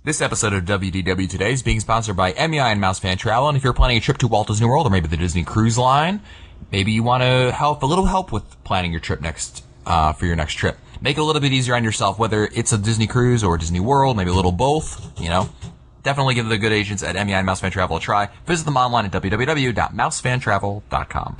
This episode of WDW Today is being sponsored by MEI and Mouse Fan Travel, and if you're planning a trip to Walt Disney World or maybe the Disney Cruise Line, maybe you want to a little help with planning your trip for your next trip. Make it a little bit easier on yourself, whether it's a Disney Cruise or Disney World, maybe a little both, Definitely give the good agents at MEI and Mouse Fan Travel a try. Visit them online at www.mousefantravel.com.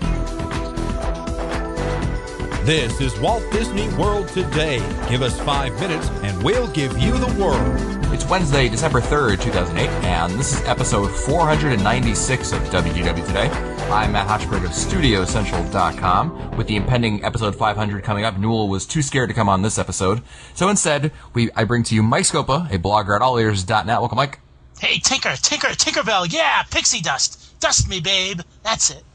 This is Walt Disney World Today. Give us 5 minutes and we'll give you the world. It's Wednesday, December 3rd, 2008, and this is episode 496 of WDW Today. I'm Matt Hochberg of StudioCentral.com. With the impending episode 500 coming up, Newell was too scared to come on this episode. So instead, I bring to you Mike Scopa, a blogger at allears.net. Welcome, Mike. Hey, Tinkerbell, yeah, pixie dust. Dust me, babe. That's it.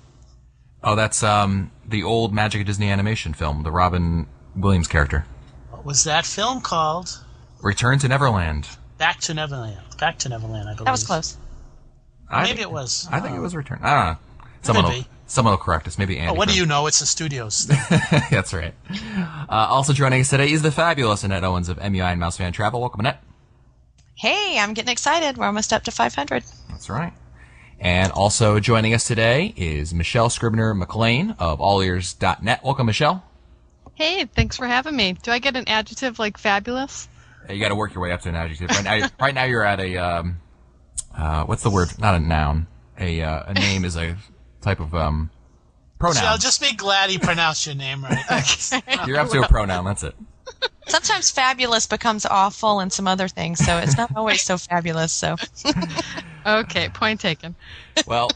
Oh, that's the old Magic of Disney animation film, the Robin Williams character. What was that film called? Return to Neverland. Back to Neverland, I believe. That was close. Maybe it was. I think it was Return. I don't know. Someone will correct us. Maybe Andy. Oh, what do you know? It's the studios. That's right. Also joining us today is the fabulous Annette Owens of MEI and Mouse Fan Travel. Welcome, Annette. Hey, I'm getting excited. We're almost up to 500. That's right. And also joining us today is Michelle Scribner-McLean of allears.net. Welcome, Michelle. Hey, thanks for having me. Do I get an adjective like fabulous? You got to work your way up to an adjective. Right now you're at a what's the word? Not a noun. A name is a type of pronoun. Michelle, just be glad he pronounced your name right. Okay. You're up to a pronoun. That's it. Sometimes fabulous becomes awful and some other things, so it's not always so fabulous. So, okay, point taken. Well,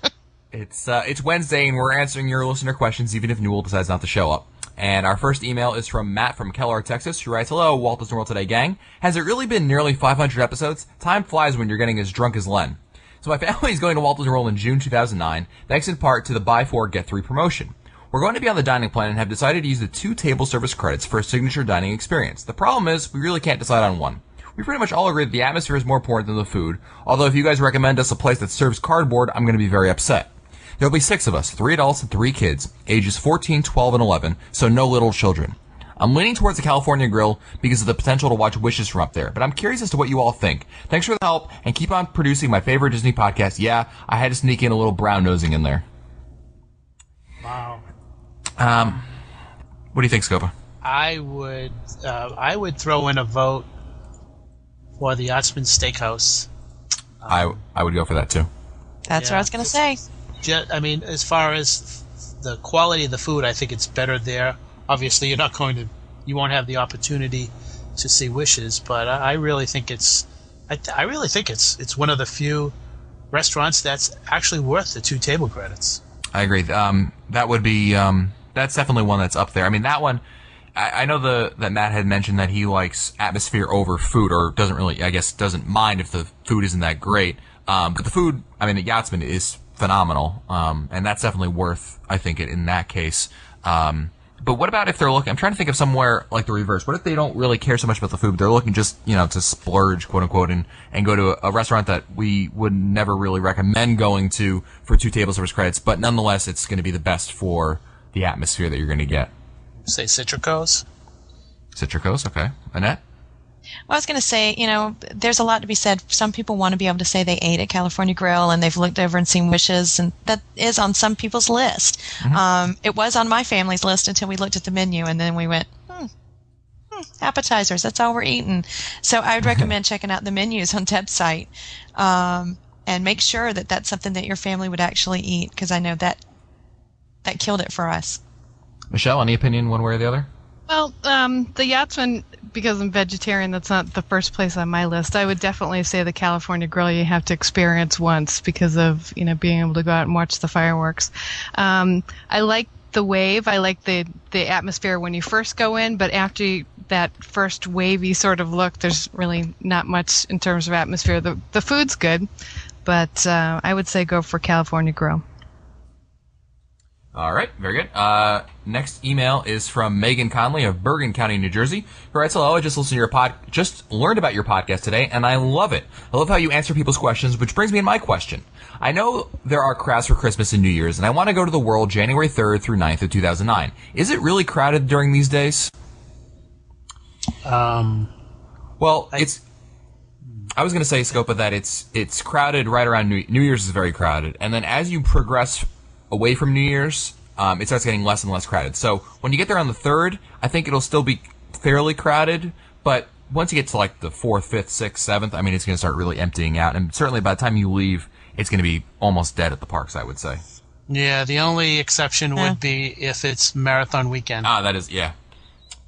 it's Wednesday, and we're answering your listener questions, even if Newell decides not to show up. And our first email is from Matt from Kellogg, Texas, who writes, "Hello, Walt Disney World Today gang. Has it really been nearly 500 episodes? Time flies when you're getting as drunk as Len. So my family is going to Walt Disney World in June 2009, thanks in part to the Buy 4, Get 3 promotion. We're going to be on the dining plan and have decided to use the 2 table service credits for a signature dining experience. The problem is, we really can't decide on one. We pretty much all agree that the atmosphere is more important than the food, although if you guys recommend us a place that serves cardboard, I'm going to be very upset. There'll be 6 of us, 3 adults and 3 kids, ages 14, 12, and 11, so no little children. I'm leaning towards the California Grill because of the potential to watch Wishes from up there, but I'm curious as to what you all think. Thanks for the help, and keep on producing my favorite Disney podcast. Yeah, I had to sneak in a little brown nosing in there." Wow. What do you think, Scopa? I would throw in a vote for the Yachtsman Steakhouse. I would go for that too. that's what I was going to say. As far as the quality of the food, I think it's better there. Obviously, you won't have the opportunity to see Wishes, but I really think it's one of the few restaurants that's actually worth the 2 table credits. I agree. That would be that's definitely one that's up there. I mean, that one. I know that Matt had mentioned that he likes atmosphere over food, or doesn't mind if the food isn't that great. But the food, at Yachtsman is phenomenal, and that's definitely worth, I think, it in that case. But what about if they're looking? I'm trying to think of somewhere like the reverse. What if they don't really care so much about the food? But they're looking just, to splurge, quote unquote, and go to a restaurant that we would never really recommend going to for 2 table service credits. But nonetheless, it's going to be the best for the atmosphere that you're going to get. Say Citrico's. Citrico's, okay. Annette? Well, I was going to say, there's a lot to be said. Some people want to be able to say they ate at California Grill and they've looked over and seen Wishes, and that is on some people's list. Mm-hmm. It was on my family's list until we looked at the menu, and then we went, appetizers, that's all we're eating. So I would recommend checking out the menus on Deb's site and make sure that that's something that your family would actually eat, because I know that killed it for us. Michelle, any opinion one way or the other? Well, the Yachtsman, because I'm vegetarian, that's not the first place on my list. I would definitely say the California Grill you have to experience once because of, being able to go out and watch the fireworks. I like the wave. I like the atmosphere when you first go in, but after that first wavy sort of look, there's really not much in terms of atmosphere. The food's good, but I would say go for California Grill. All right, very good. Next email is from Megan Conley of Bergen County, New Jersey, who writes, "Hello, I just listened to your just learned about your podcast today, and I love it. I love how you answer people's questions, which brings me to my question. I know there are crowds for Christmas and New Year's, and I want to go to the World January 3rd through 9th of 2009. Is it really crowded during these days?" Well, it's I was going to say, Scopa, that it's crowded right around New Year's is very crowded, and then as you progress away from New Year's, it starts getting less and less crowded. So when you get there on the 3rd, I think it'll still be fairly crowded, but once you get to like the 4th, 5th, 6th, 7th, I mean, it's going to start really emptying out, and certainly by the time you leave, it's going to be almost dead at the parks, I would say. Yeah, the only exception would be if it's marathon weekend. That is, yeah.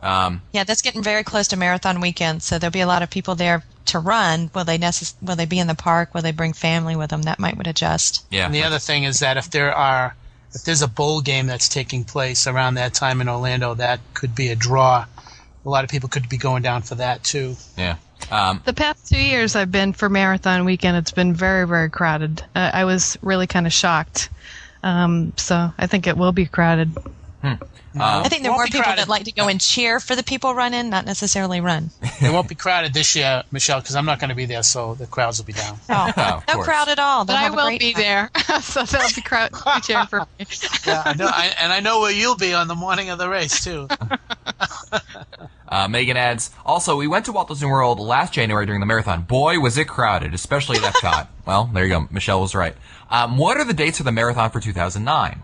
Yeah, that's getting very close to marathon weekend, so there'll be a lot of people there to run. Will they be in the park? Will they bring family with them? That would adjust. Yeah. And the other thing is that if there's a bowl game that's taking place around that time in Orlando, that could be a draw. A lot of people could be going down for that too. Yeah. The past 2 years I've been for marathon weekend, it's been very, very crowded. I was really kind of shocked. So I think it will be crowded. I think there are more people that like to go and cheer for the people running, not necessarily run. It won't be crowded this year, Michelle, because I'm not going to be there, so the crowds will be down. Oh, no crowd at all. But I will be there, so they'll be cheering for me. Yeah, I know where you'll be on the morning of the race, too. Megan adds, also, we went to Walt Disney World last January during the marathon. Boy, was it crowded, especially at Epcot. Well, there you go. Michelle was right. What are the dates for the marathon for 2009?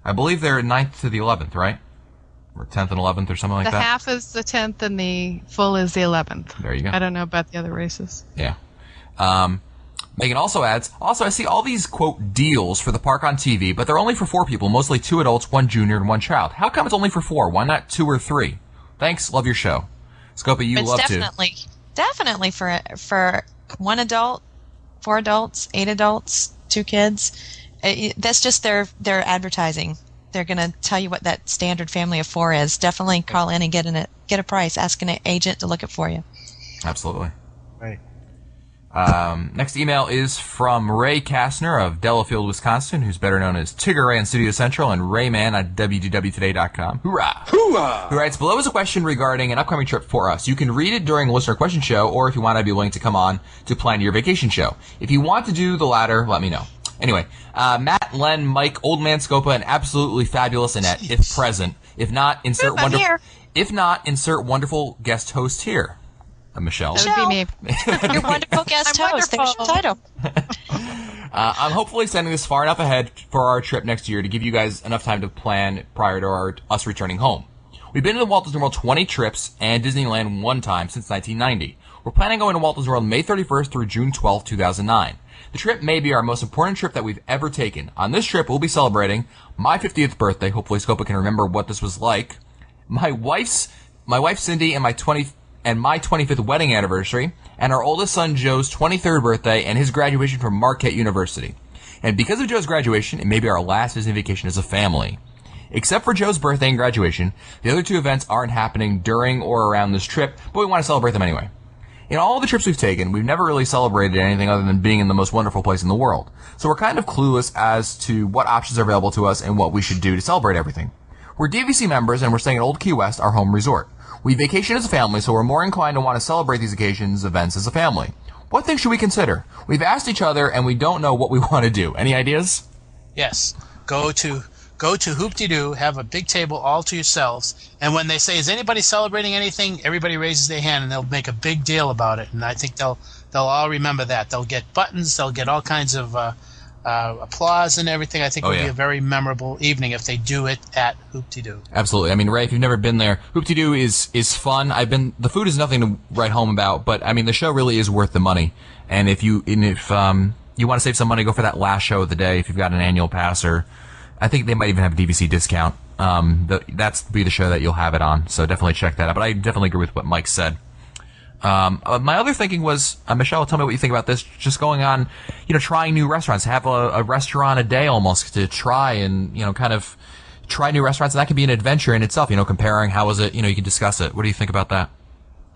I believe they're 9th to the 11th, right? Or 10th and 11th or something like that? The half is the 10th and the full is the 11th. There you go. I don't know about the other races. Yeah. Megan also adds, I see all these, quote, deals for the park on TV, but they're only for 4 people, mostly 2 adults, 1 junior, and 1 child. How come it's only for 4? Why not 2 or 3? Thanks. Love your show. Scopa, you love to. Definitely for 1 adult, 4 adults, 8 adults, 2 kids. That's just their advertising. They're going to tell you what that standard family of 4 is. Definitely call in and get a price. Ask an agent to look it for you. Absolutely. Right. Next email is from Ray Kastner of Delafield, Wisconsin, who's better known as Tigger Ray on Studio Central and Rayman at WDWToday.com. Hoorah! Hoorah! Who writes, below is a question regarding an upcoming trip for us. You can read it during a listener question show, or if you want, I'd be willing to come on to plan your vacation show. If you want to do the latter, let me know. Anyway, Matt, Len, Mike, Old Man Scopa, and absolutely fabulous Annette, if present. If not, insert wonderful guest host here. Michelle. That would be me. Your wonderful guest host. There's your title. I'm hopefully sending this far enough ahead for our trip next year to give you guys enough time to plan prior to us returning home. We've been to the Walt Disney World 20 trips and Disneyland 1 time since 1990. We're planning on going to Walt Disney World May 31st through June 12th, 2009. The trip may be our most important trip that we've ever taken. On this trip, we'll be celebrating my 50th birthday. Hopefully, Scopa can remember what this was like. My wife Cindy and my 25th wedding anniversary, and our oldest son Joe's 23rd birthday and his graduation from Marquette University. And because of Joe's graduation, it may be our last Disney vacation as a family. Except for Joe's birthday and graduation, the other 2 events aren't happening during or around this trip, but we want to celebrate them anyway. In all the trips we've taken, we've never really celebrated anything other than being in the most wonderful place in the world. So we're kind of clueless as to what options are available to us and what we should do to celebrate everything. We're DVC members and we're staying at Old Key West, our home resort. We vacation as a family, so we're more inclined to want to celebrate these events as a family. What things should we consider? We've asked each other and we don't know what we want to do. Any ideas? Yes. Go to Hoop-de-Doo, have a big table all to yourselves, and when they say, is anybody celebrating anything, everybody raises their hand and they'll make a big deal about it, and I think they'll all remember that. They'll get buttons, they'll get all kinds of applause and everything. I think it'll be a very memorable evening if they do it at Hoop-de-Doo. Absolutely. I mean, Ray, if you've never been there, Hoop-de-Doo is fun. The food is nothing to write home about, but I mean, the show really is worth the money. And if you want to save some money, go for that last show of the day if you've got an annual pass, or I think they might even have a DVC discount. That's be the show that you'll have it on. So definitely check that out. But I definitely agree with what Mike said. My other thinking was, Michelle, tell me what you think about this. Just going on, trying new restaurants. Have a restaurant a day almost to try and, kind of try new restaurants. And that can be an adventure in itself, comparing how is it, you can discuss it. What do you think about that?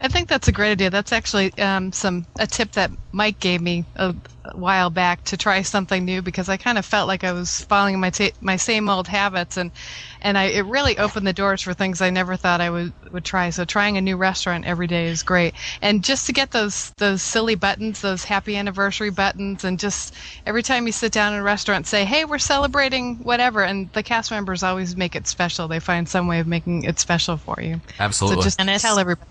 I think that's a great idea. That's actually a tip that Mike gave me a while back to try something new, because I kind of felt like I was following my same old habits, and it really opened the doors for things I never thought I would try. So trying a new restaurant every day is great, and just to get those silly buttons, those happy anniversary buttons, and just every time you sit down in a restaurant, say, hey, we're celebrating whatever, and the cast members always make it special. They find some way of making it special for you. Absolutely. So just tell everybody.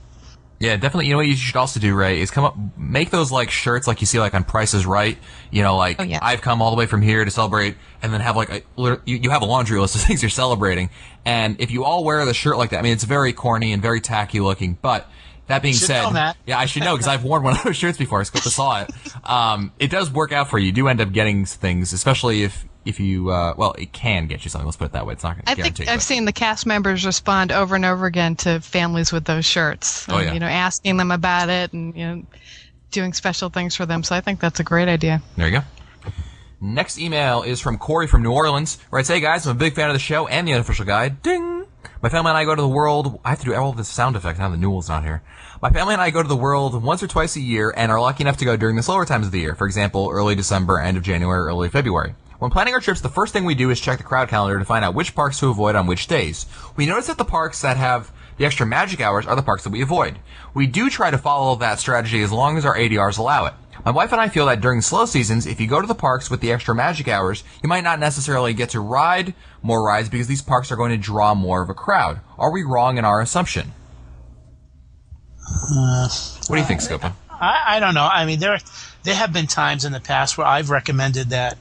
Yeah, definitely. You know what you should also do, Ray, is make those like shirts like you see like on Price is Right. You know, like I've come all the way from here to celebrate, and then have like you have a laundry list of things you're celebrating. And if you all wear the shirt like that, I mean, it's very corny and very tacky looking. But that being said, yeah, I should know because I've worn one of those shirts before. I saw it. It does work out for you. You do end up getting things, especially if you, well, it can get you something. Let's put it that way. It's not going to guarantee. I think I've seen the cast members respond over and over again to families with those shirts. Oh, yeah. You know, asking them about it and, you know, doing special things for them. So I think that's a great idea. There you go. Next email is from Corey from New Orleans. Writes, hey guys, I'm a big fan of the show and the unofficial guide. Ding! My family and I go to the world. I have to do all of this sound effects now that Newell's not here. My family and I go to the world once or twice a year and are lucky enough to go during the slower times of the year. For example, early December, end of January, early February. When planning our trips, the first thing we do is check the crowd calendar to find out which parks to avoid on which days. We notice that the parks that have the extra magic hours are the parks that we avoid. We do try to follow that strategy as long as our ADRs allow it. My wife and I feel that during slow seasons, if you go to the parks with the extra magic hours, you might not necessarily get to ride more rides because these parks are going to draw more of a crowd. Are we wrong in our assumption? What do you think, Scopa? I don't know. I mean, there have been times in the past where I've recommended that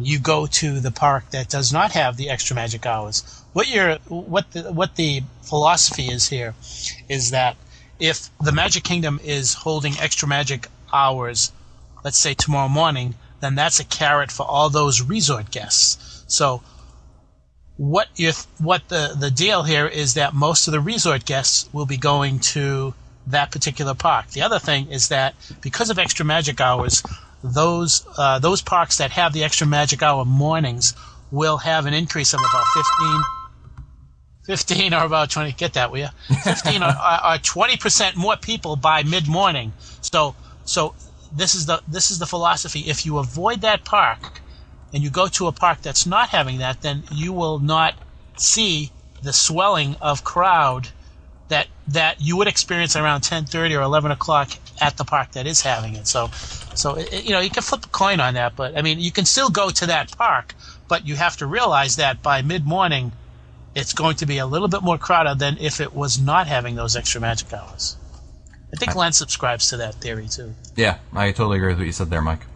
you go to the park that does not have the extra magic hours. What the philosophy is here is that if the Magic Kingdom is holding extra magic hours, let's say tomorrow morning, then that's a carrot for all those resort guests. So what the deal here is that most of the resort guests will be going to that particular park. The other thing is that because of extra magic hours, those parks that have the extra magic hour mornings will have an increase of about 15 or about 20. Get that, will you? 15 or 20% more people by mid-morning. So this is the philosophy. If you avoid that park and you go to a park that's not having that, then you will not see the swelling of crowd that you would experience around 10:30 or 11 o'clock at the park that is having it. So you know, you can flip a coin on that, but I mean, you can still go to that park, but you have to realize that by mid-morning, it's going to be a little bit more crowded than if it was not having those extra magic hours. I think Len subscribes to that theory too. Yeah, I totally agree with what you said there, Mike.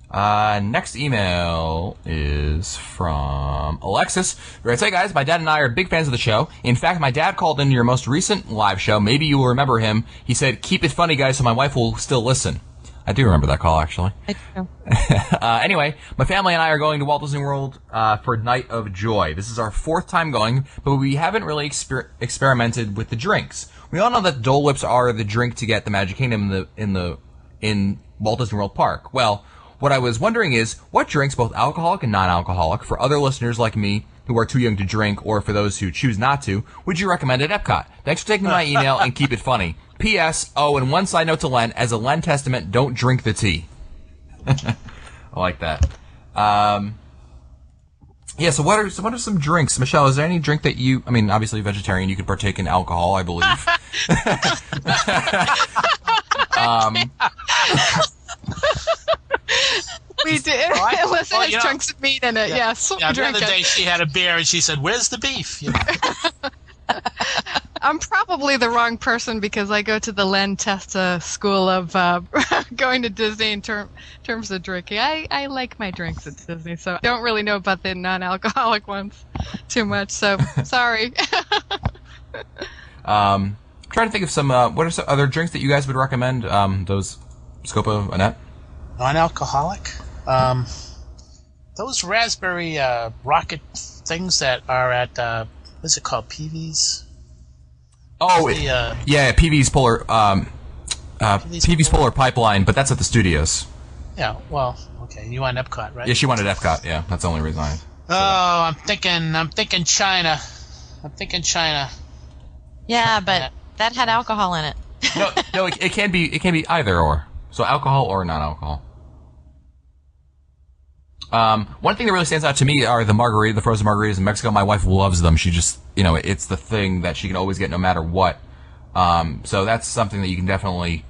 Next email is from Alexis. Right, hey guys, my dad and I are big fans of the show. In fact, my dad called in your most recent live show. Maybe you will remember him. He said, keep it funny, guys, so my wife will still listen. I do remember that call, actually. I do. Anyway, my family and I are going to Walt Disney World for Night of Joy. This is our 4th time going, but we haven't really experimented with the drinks. We all know that Dole Whips are the drink to get the Magic Kingdom in Walt Disney World Park. Well, what I was wondering is, what drinks, both alcoholic and non-alcoholic, for other listeners like me who are too young to drink, or for those who choose not to, would you recommend at Epcot? Thanks for taking my email and keep it funny. P.S. Oh, and one side note to Len, as a Len Testament, don't drink the tea. I like that. Yeah, so what are some drinks? Michelle, is there any drink that you, I mean, obviously vegetarian, you could partake in alcohol, I believe. We did. Unless it has chunks of meat in it, yes. Yeah, the other day she had a beer and she said, where's the beef? You know? I'm probably the wrong person because I go to the Len Testa school of going to Disney in terms of drinking. I like my drinks at Disney, so I don't really know about the non-alcoholic ones too much, so sorry. Trying to think of some, what are some other drinks that you guys would recommend? Those, Scopa, Annette? Non-alcoholic? Those raspberry rocket things that are at, what's it called, Peavy's? Oh, yeah, Peavy's Polar, Peavy's Polar Pipeline, but that's at the studios. Yeah, well, okay, you want Epcot, right? Yeah, she wanted Epcot, yeah, that's the only reason I... Oh, I'm thinking China. Yeah, but that had alcohol in it. No, it can be either or. So alcohol or non-alcohol. One thing that really stands out to me are the frozen margaritas in Mexico. My wife loves them. She just, it's the thing that she can always get no matter what. So that's something that you can definitely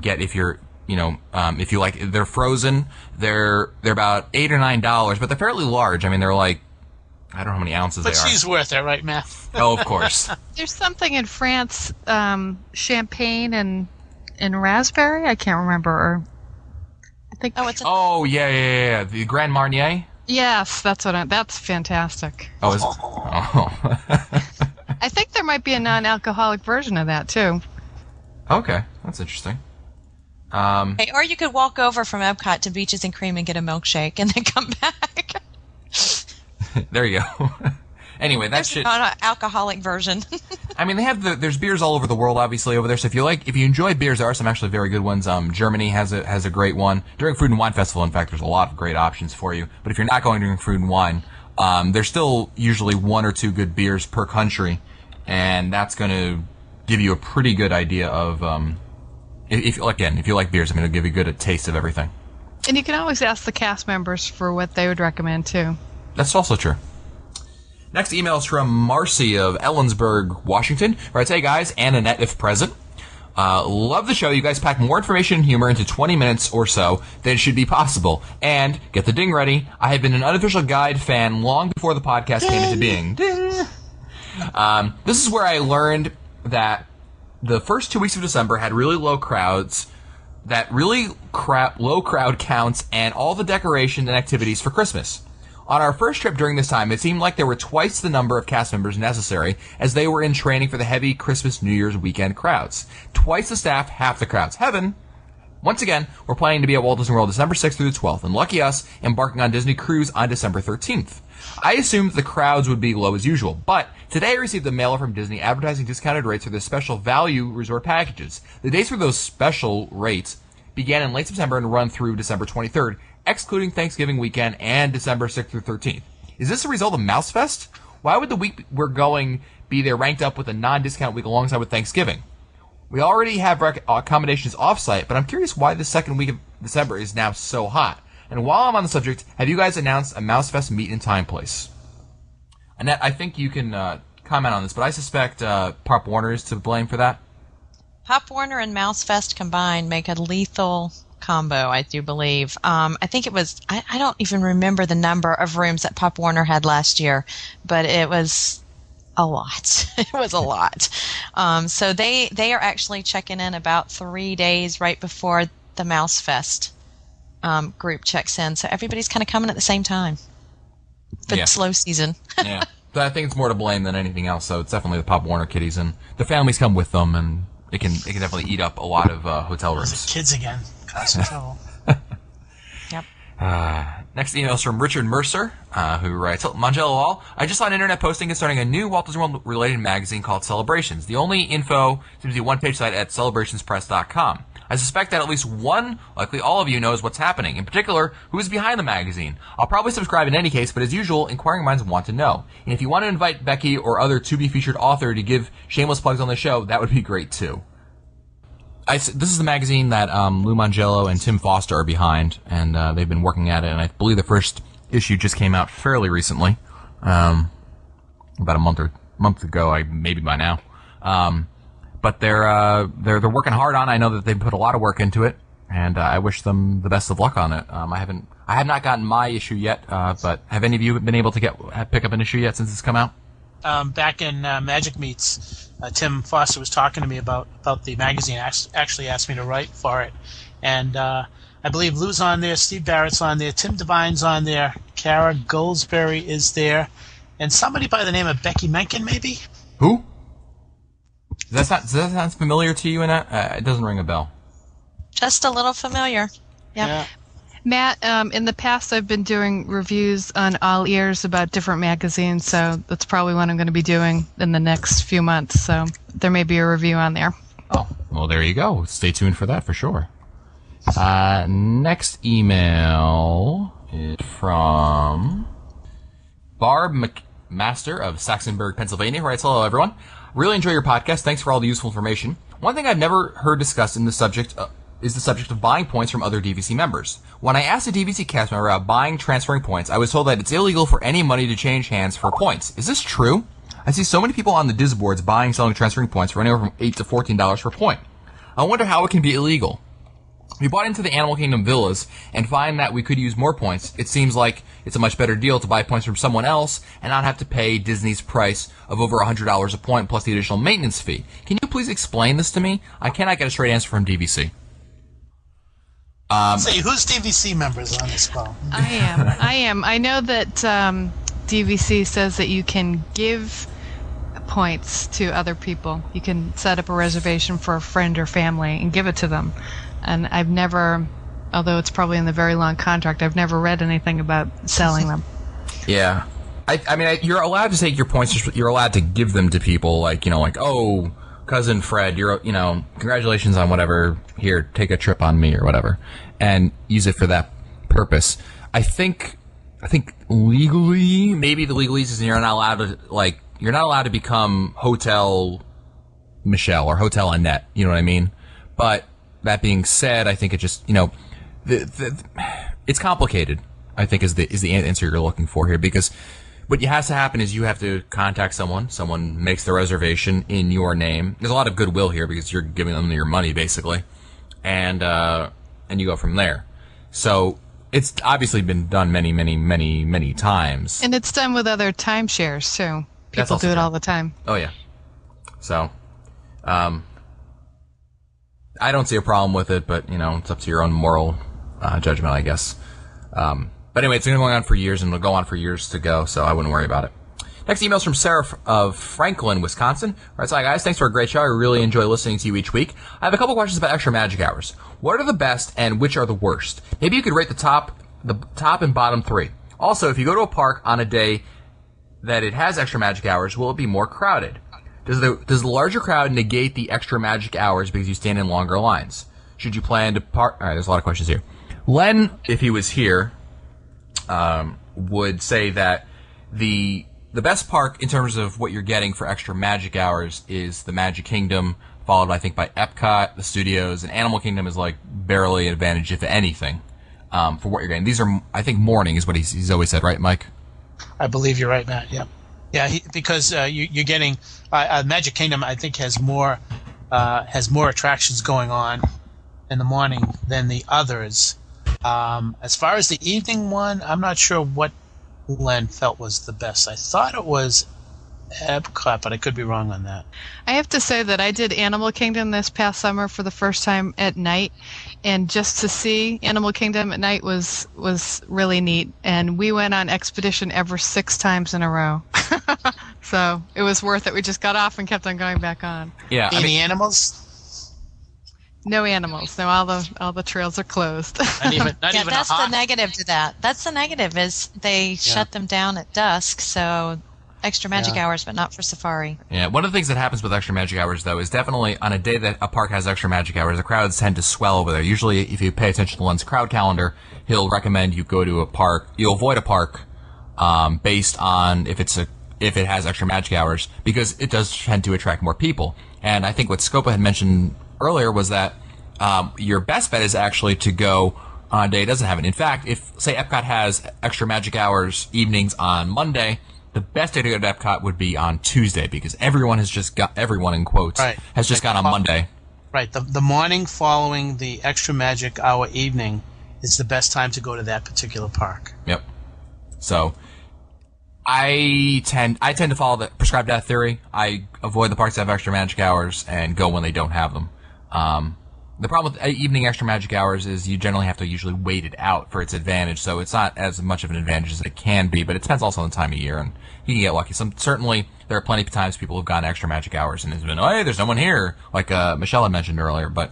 get if you're, if you like. They're frozen. They're about $8 or $9, but they're fairly large. I mean, they're like I don't know how many ounces But they are. she's worth it, right, Matt? Oh, of course. There's something in France, champagne and raspberry. I can't remember. Or I think. Oh, it's a, Oh, yeah. The Grand Marnier? Yes, that's what. That's fantastic. Oh, is it? Oh. I think there might be a non-alcoholic version of that too. Okay, that's interesting. okay, or you could walk over from Epcot to Beaches and Cream and get a milkshake and then come back. There you go. Anyway, that There's shit. a non-alcoholic version. I mean, they have there's beers all over the world, obviously, over there. So if you enjoy beers, there are some actually very good ones. Germany has a great one. During Food and Wine Festival, in fact, there's a lot of great options for you. But if you're not going during Food and Wine, there's still usually one or two good beers per country, and that's going to give you a pretty good idea of, if you like beers, I'm going to give you a good taste of everything. And you can always ask the cast members for what they would recommend too. That's also true. Next email is from Marcy of Ellensburg, Washington. Writes, hey guys, and Annette if present. Love the show. You guys pack more information and humor into 20 minutes or so than should be possible. And, get the ding ready, I have been an unofficial guide fan long before the podcast came into being. Ding! This is where I learned that the first 2 weeks of December had really low crowds, that really low crowd counts, and all the decoration and activities for Christmas. On our first trip during this time, it seemed like there were twice the number of cast members necessary as they were in training for the heavy Christmas New Year's weekend crowds. Twice the staff, half the crowds. Heaven! Once again, we're planning to be at Walt Disney World December 6th through the 12th, and lucky us, embarking on Disney Cruise on December 13th. I assumed the crowds would be low as usual, but today I received a mailer from Disney advertising discounted rates for their special value resort packages. The dates for those special rates began in late September and run through December 23rd, excluding Thanksgiving weekend and December 6th through 13th. Is this a result of Mouse Fest? Why would the week we're going be there ranked up with a non-discount week alongside with Thanksgiving? We already have accommodations off-site, but I'm curious why the second week of December is now so hot. And while I'm on the subject, have you guys announced a Mouse Fest meet and time place? Annette, I think you can comment on this, but I suspect Pop Warner is to blame for that. Pop Warner and Mouse Fest combined make a lethal combo, I do believe. I think it was, I don't even remember the number of rooms that Pop Warner had last year, but it was a lot. It was a lot. So they are actually checking in about 3 days right before the Mouse Fest group checks in. So everybody's kind of coming at the same time for the slow season. Yeah. So I think it's more to blame than anything else. So it's definitely the Pop Warner kiddies, and the families come with them, and it can definitely eat up a lot of hotel rooms. Those are kids again. Cause of trouble. Yep. Next email is from Richard Mercer, who writes, Mangello All, I just saw an internet posting concerning a new Walt Disney World related magazine called Celebrations. The only info seems to be a one-page site at celebrationspress.com. I suspect that at least one, likely all of you, knows what's happening. In particular, who is behind the magazine. I'll probably subscribe in any case, but as usual, inquiring minds want to know. And if you want to invite Becky or other to-be-featured author to give shameless plugs on the show, that would be great too. This is the magazine that Lou Mangello and Tim Foster are behind, and they've been working at it, and I believe the first issue just came out fairly recently, about a month ago, maybe by now. But they're working hard on it. I know that they've put a lot of work into it, and I wish them the best of luck on it. I have not gotten my issue yet, but have any of you been able to pick up an issue yet since it's come out? Back in Magic Meets, Tim Foster was talking to me about the magazine. Actually asked me to write for it, and I believe Lou's on there, Steve Barrett's on there, Tim Devine's on there, Kara Goldsberry is there, and somebody by the name of Becky Menken, maybe. Who? Does that sound familiar to you, Annette? It doesn't ring a bell. Just a little familiar. Yep. Yeah. Matt, in the past I've been doing reviews on All Ears about different magazines, so that's probably what I'm going to be doing in the next few months, so there may be a review on there. Oh, well, there you go. Stay tuned for that for sure. Next email is from Barb McMaster of Saxonburg, Pennsylvania, who writes, hello, everyone. Really enjoy your podcast. Thanks for all the useful information. One thing I've never heard discussed in the subject is the subject of buying points from other DVC members. When I asked a DVC cast member about transferring points, I was told that it's illegal for any money to change hands for points. Is this true? I see so many people on the Diz boards buying, selling, transferring points for anywhere from $8 to $14 per point. I wonder how it can be illegal. We bought into the Animal Kingdom villas and find that we could use more points. It seems like it's a much better deal to buy points from someone else and not have to pay Disney's price of over $100 a point plus the additional maintenance fee. Can you please explain this to me? I cannot get a straight answer from DVC. Say, who's DVC members on this call? I am. I know that DVC says that you can give points to other people. You can set up a reservation for a friend or family and give it to them. And I've never, although it's probably in the very long contract, I've never read anything about selling them. Yeah. I mean, you're allowed to take your points, you're allowed to give them to people, like, oh, cousin Fred, congratulations on whatever, here, take a trip on me or whatever, and use it for that purpose. I think legally, maybe the legalese is you're not allowed to become Hotel Michelle or Hotel Annette, you know what I mean? But that being said, I think it just, it's complicated, I think is the answer you're looking for here, because what has to happen is you have to contact someone makes the reservation in your name. There's a lot of goodwill here because you're giving them your money, basically, and you go from there. So it's obviously been done many, many, many, many times. And it's done with other timeshares, too. People do it all the time. Oh, yeah. So, I don't see a problem with it, but, it's up to your own moral judgment, I guess. But anyway, it's been going on for years, and it'll go on for years to go, so I wouldn't worry about it. Next email's from Sarah of Franklin, Wisconsin. Right, so hi guys, thanks for a great show. I really enjoy listening to you each week. I have a couple questions about Extra Magic Hours. What are the best, and which are the worst? Maybe you could rate the top and bottom three. Also, if you go to a park on a day that it has Extra Magic Hours, will it be more crowded? Does the larger crowd negate the Extra Magic Hours because you stand in longer lines? Should you plan to park? All right, there's a lot of questions here. Len, if he was here, would say that the best park in terms of what you're getting for Extra Magic Hours is the Magic Kingdom, followed, I think, by Epcot, the studios, and Animal Kingdom is like barely an advantage, if anything, for what you're getting. These are, I think, morning is what he's always said, right, Mike? I believe you're right, Matt. Yeah, yeah. Because you're getting Magic Kingdom. I think has more attractions going on in the morning than the others. As far as the evening one, I'm not sure what Len felt was the best. I thought it was Epcot, but I could be wrong on that. I have to say that I did Animal Kingdom this past summer for the first time at night, and just to see Animal Kingdom at night was really neat. And we went on Expedition Everest 6 times in a row. So it was worth it. We just got off and kept on going back on. Yeah. Any animals? No animals. No, all the trails are closed. Not even that's the negative to that. That's the negative is they shut them down at dusk, so Extra Magic Hours, but not for Safari. Yeah, one of the things that happens with Extra Magic Hours, though, is definitely on a day that a park has Extra Magic Hours, the crowds tend to swell over there. Usually, if you pay attention to Len's crowd calendar, he'll recommend you go to a park. You'll avoid a park based on if it has Extra Magic Hours, because it does tend to attract more people. And I think what Scopa had mentioned earlier was that your best bet is actually to go on a day it doesn't have it. In fact, if, say, Epcot has Extra Magic Hours evenings on Monday, the best day to go to Epcot would be on Tuesday, because everyone in quotes, has just gone on Monday. Right. The morning following the Extra Magic Hour evening is the best time to go to that particular park. Yep. So I tend to prescribe that theory. I avoid the parks that have Extra Magic Hours and go when they don't have them. The problem with evening Extra Magic Hours is you generally have to usually wait it out for its advantage, so it's not as much of an advantage as it can be, but it depends also on the time of year, and you can get lucky. Certainly, there are plenty of times people have gone Extra Magic Hours and it's been, hey, there's no one here, like Michelle had mentioned earlier, but,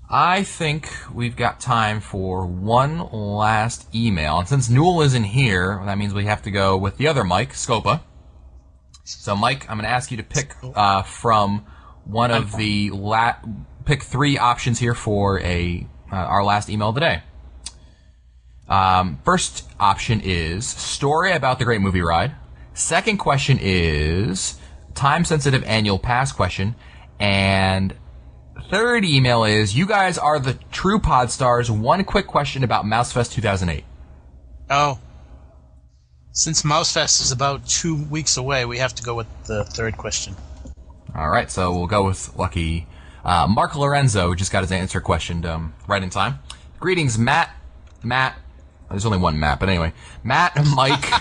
I think we've got time for one last email, and since Newell isn't here, that means we have to go with the other Mike, Scopa. So, Mike, I'm going to ask you to pick from one of the pick 3 options here for our last email of the day. First option is story about the Great Movie Ride. Second question is time-sensitive annual pass question. And third email is you guys are the true pod stars. One quick question about MouseFest 2008. Oh. Since MouseFest is about 2 weeks away, we have to go with the third question. All right, so we'll go with Lucky. Mark Lorenzo just got his answer questioned right in time. Greetings, Matt. There's only one Matt, but anyway. Matt, Mike,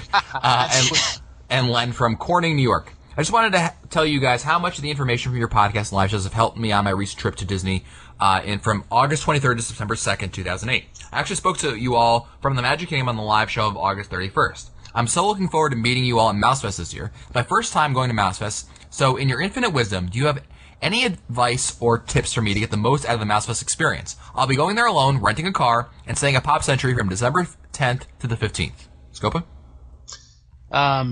and Len from Corning, New York. I just wanted to tell you guys how much of the information from your podcast and live shows have helped me on my recent trip to Disney from August 23rd to September 2nd, 2008. I actually spoke to you all from the Magic Kingdom on the live show of August 31st. I'm so looking forward to meeting you all at MouseFest this year. My first time going to MouseFest, so in your infinite wisdom, do you have any advice or tips for me to get the most out of the MouseFest experience? I'll be going there alone, renting a car, and staying at Pop Century from December 10th to the 15th. Scopa?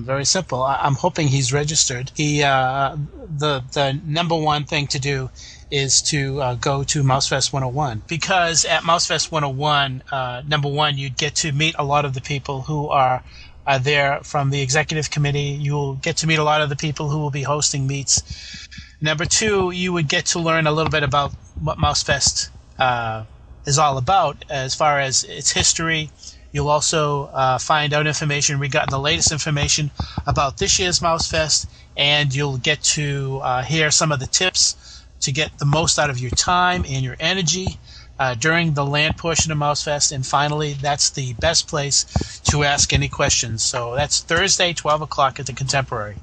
Very simple. I'm hoping he's registered. The number one thing to do is to go to MouseFest 101, because at MouseFest 101, number one, you'd get to meet a lot of the people who are there from the executive committee. You'll get to meet a lot of the people who will be hosting meets. Number two, you would get to learn a little bit about what MouseFest is all about as far as its history. You'll also find out information. We got the latest information about this year's MouseFest, and you'll get to hear some of the tips to get the most out of your time and your energy during the land portion of MouseFest. And finally, that's the best place to ask any questions. So that's Thursday, 12 o'clock at the Contemporary.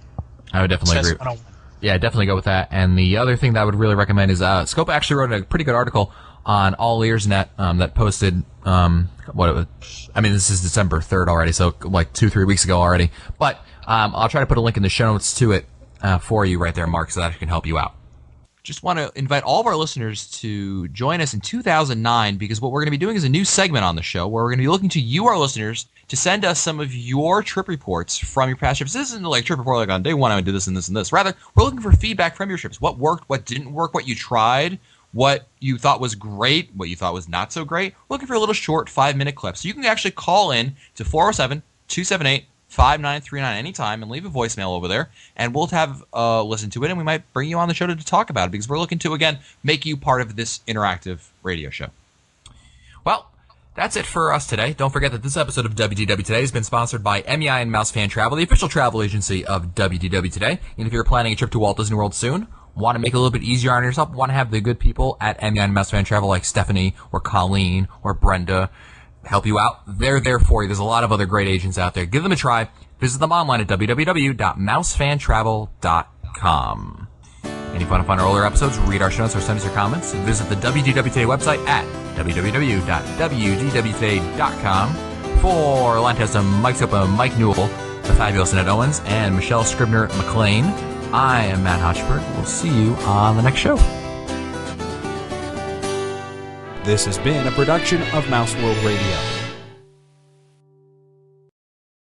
I would definitely agree. 101. Yeah, definitely go with that. And the other thing that I would really recommend is Scope actually wrote a pretty good article on All Ears Net that posted this is December 3rd already, so like 2-3 weeks ago already. But I'll try to put a link in the show notes to it for you right there, Mark, so that can help you out. Just want to invite all of our listeners to join us in 2009, because what we're going to be doing is a new segment on the show where we're going to be looking to you, our listeners, to send us some of your trip reports from your past trips. This isn't like trip report like on day one I did this and this and this. Rather, we're looking for feedback from your trips. What worked, what didn't work, what you tried, what you thought was great, what you thought was not so great. We're looking for a little short 5-minute clip. So you can actually call in to 407-278-5939 anytime and leave a voicemail over there, and we'll have listen to it, and we might bring you on the show to talk about it, because we're looking to, again, make you part of this interactive radio show. Well, that's it for us today. Don't forget that this episode of WDW Today has been sponsored by MEI and Mouse Fan Travel, the official travel agency of WDW Today. And if you're planning a trip to Walt Disney World soon, want to make it a little bit easier on yourself, want to have the good people at MEI and Mouse Fan Travel like Stephanie or Colleen or Brenda help you out, they're there for you. There's a lot of other great agents out there. Give them a try. Visit them online at www.mousefantravel.com. And if you want to find our older episodes, read our show notes, or send us your comments, visit the WDW Today website at www.wdwtoday.com. For Lantesta, Mike Sopa, Mike Newell, the fabulous Annette Owens, and Michelle Scribner-McLean, I am Matt Hotchberg. We'll see you on the next show. This has been a production of Mouse World Radio.